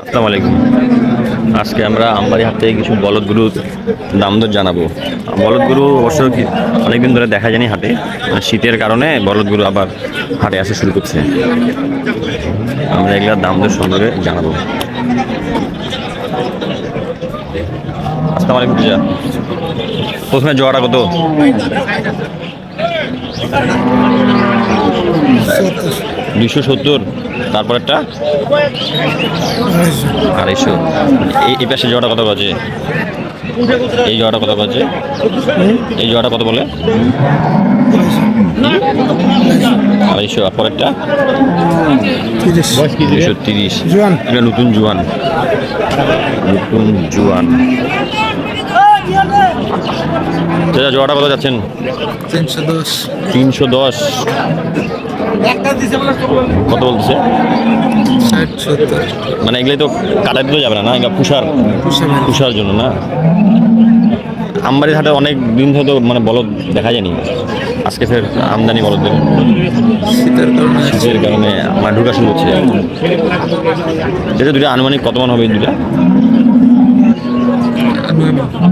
আসসালামু আলাইকুম। আজকে আমরা আমবাড়ি হাট থেকে কিছু বলদ গরুর দাম দর জানাবো। বলদ গরু অবশ্য অনেকদিন ধরে দেখা যায়নি হাটে, শীতের কারণে বলদ গরু আবার হাটে আসা শুরু করছে। আমরা এগুলোর দাম দর সম্পর্কে জানাবো। আসসালামু আলাইকুম পূজা। প্রথমে জোয়াটা কত? 270। তারপরেরটা 250। এই পাশে জোড়াটা কত বাজে? এই জোড়াটা কত বাজে? এই জোড়াটা কত বলে? 250। আর পরেরটা 230। এটা নতুন জোয়ান, নতুন জোয়ান। জোড়াটা কত যাচ্ছেন? 310। কত বলতেছে? মানে এগুলোই তো কাটাতে তো যাবে না, এগুলো পুষার জন্য না। আমবাড়ির হাটে অনেক দিন ধরে তো মানে বলদ দেখা যায়নি, আজকে ফের আমদানি বলদের শীতের কারণে আমার ঢুকা শুরু হচ্ছে। এটা দুটা আনুমানিক কত মান হবে? এই দুটা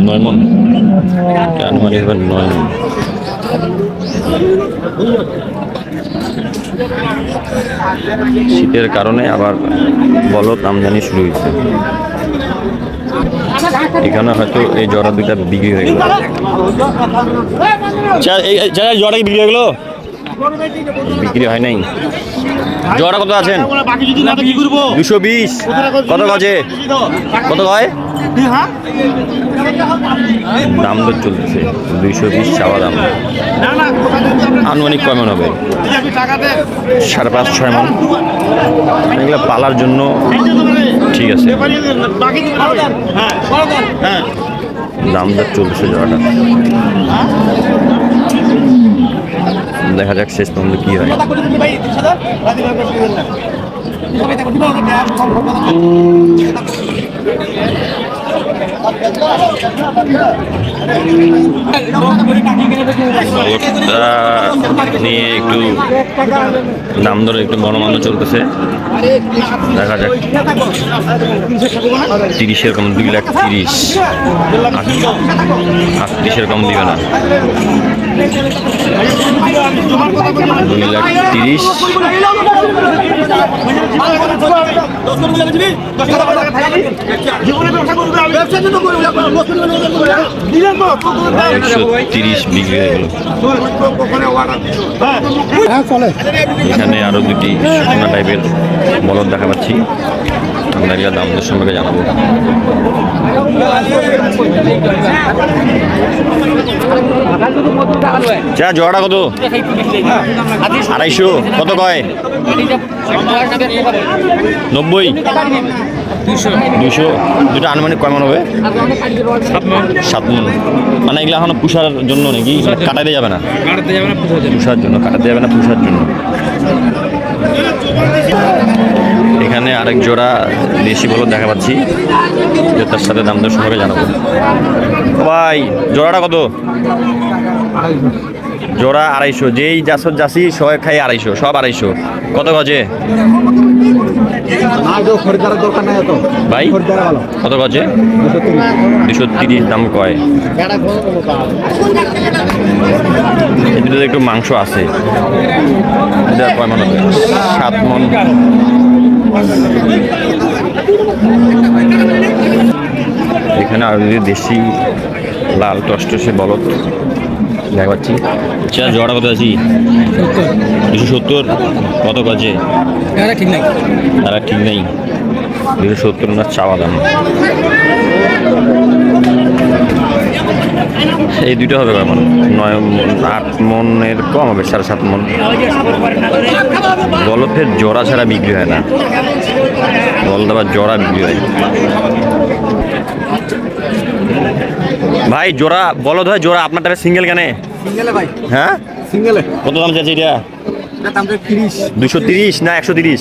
9 মন। আনুমানিক 9 মন। শীতের কারণে আবার বলদ আমদানি শুরু হয়েছে। এখানে হয়তো এই জোড়া দুইটা বিক্রি হয়ে গেল। জোড়া বিক্রি হয়ে গেল? বিক্রি হয় নাই। জোড়া কত আছেন? 220। কত বাজে? কত হয়? দাম দর চলতেছে 220 চাওয়া দাম। আনুমানিক কয় মন হবে? 5.5-6 মন। এগুলো পালার জন্য ঠিক আছে। দাম দর চলতেছে জোড়াটা। দেখা যাক শেষ পর্যন্ত কি হয়। নিয়ে একটু দাম দরে একটু গণমান্য চলতেছে। দেখা যাক 30-এর কম 2,30,000। 38-এর কম দিবে না। 2,30,000। বিক্রি হয়ে গেল। এখানে আরো দুটি শুকনা টাইপের বলদ দেখা পাচ্ছি। আমরা এগুলো দাম দর সম্পর্কে জানাবো। জোড়াটা কত? 250। কত কয়? 90। 200। দুটো আনুমানিক কয় মন হবে? 7 মন। মানে এগুলো এখনো পুষার জন্য নাকি? কাটাতে যাবে না? পুষার জন্য। কাটাতে যাবে না, পুষার জন্য। এখানে আরেক জোড়া দেশি বলদ দেখা পাচ্ছি, তার সাথে দাম দর সম্পর্কে জানাবো। ভাই জোড়াটা কত? জোড়া 250। যেই যাচ্ছি সবাই খাই 250, সব 250। কত গজে ভাই? কত গজে? 230 দাম কয়। এটাতে একটু মাংস আছে। এটা কয় মন হবে? 7 মন। এখানে আর যদি দেশি লাল টসটসে বলদ দেখা পাচ্ছি। জোড়া কত আছি? 270। কত গজে? ঠিক নাই। 270 না চাওয়া দাম। এই দুটো হবে কেমন? 8 মনের কম হবে, 7.5 মন। বলদের জোড়া ছাড়া বিক্রি হয় না, বলদ আবার জোড়া বিক্রি হয়। ভাই জোড়া বলদ হয় জোড়া, আপনার টাকা সিঙ্গেল কেন? হ্যাঁ সিঙ্গেল। কত দাম চাইছে এটা? 230 না 130?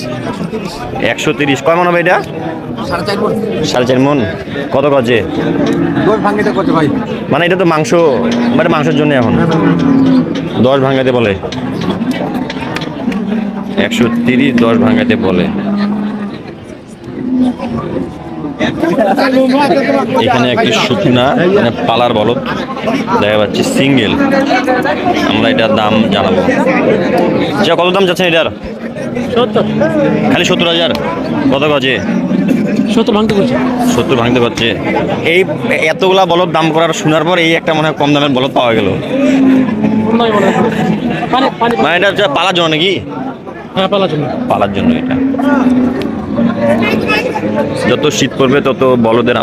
130। কয় মন হবে এটা? 4.5 মন। কত গজে? মানে এটা তো মাংস, মানে মাংসের জন্য এখন 10 ভাঙাতে বলে। 130 10 ভাঙাতে বলে। এখানে একটি শুকনা মানে পালার বলদ দেখা যাচ্ছে সিঙ্গেল। আমরা এটার দাম জানাবো। আচ্ছা, কত দাম যাচ্ছেন এটার? 70 খালি 70,000? কত গজে? 70 ভাঙতে বলছে। 70 ভাঙতে পারছে। এই এতগুলা বলদ দাম করার শোনার পর এই একটা মনে হয় কম দামের বলদ পাওয়া গেল। মানে এটা হচ্ছে পালার জন্য নাকি? হ্যাঁ, পালার জন্য। পালার জন্য এটা। যত শীত পড়বে তত বলদের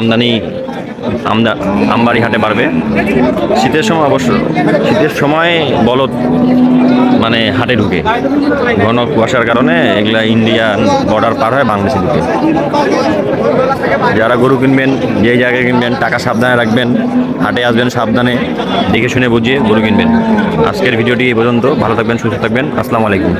আমবাড়ি হাটে বাড়বে। শীতের সময় অবশ্য শীতের সময় বলদ মানে হাটে ঢুকে, ঘন কুয়াশার কারণে এগুলা ইন্ডিয়ান বর্ডার পার হয় বাংলাদেশে ঢুকে। যারা গরু কিনবেন, যে জায়গায় কিনবেন, টাকা সাবধানে রাখবেন, হাটে আসবেন সাবধানে, দেখে শুনে বুঝিয়ে গরু কিনবেন। আজকের ভিডিওটি এই পর্যন্ত। ভালো থাকবেন, সুস্থ থাকবেন। আসসালামু আলাইকুম।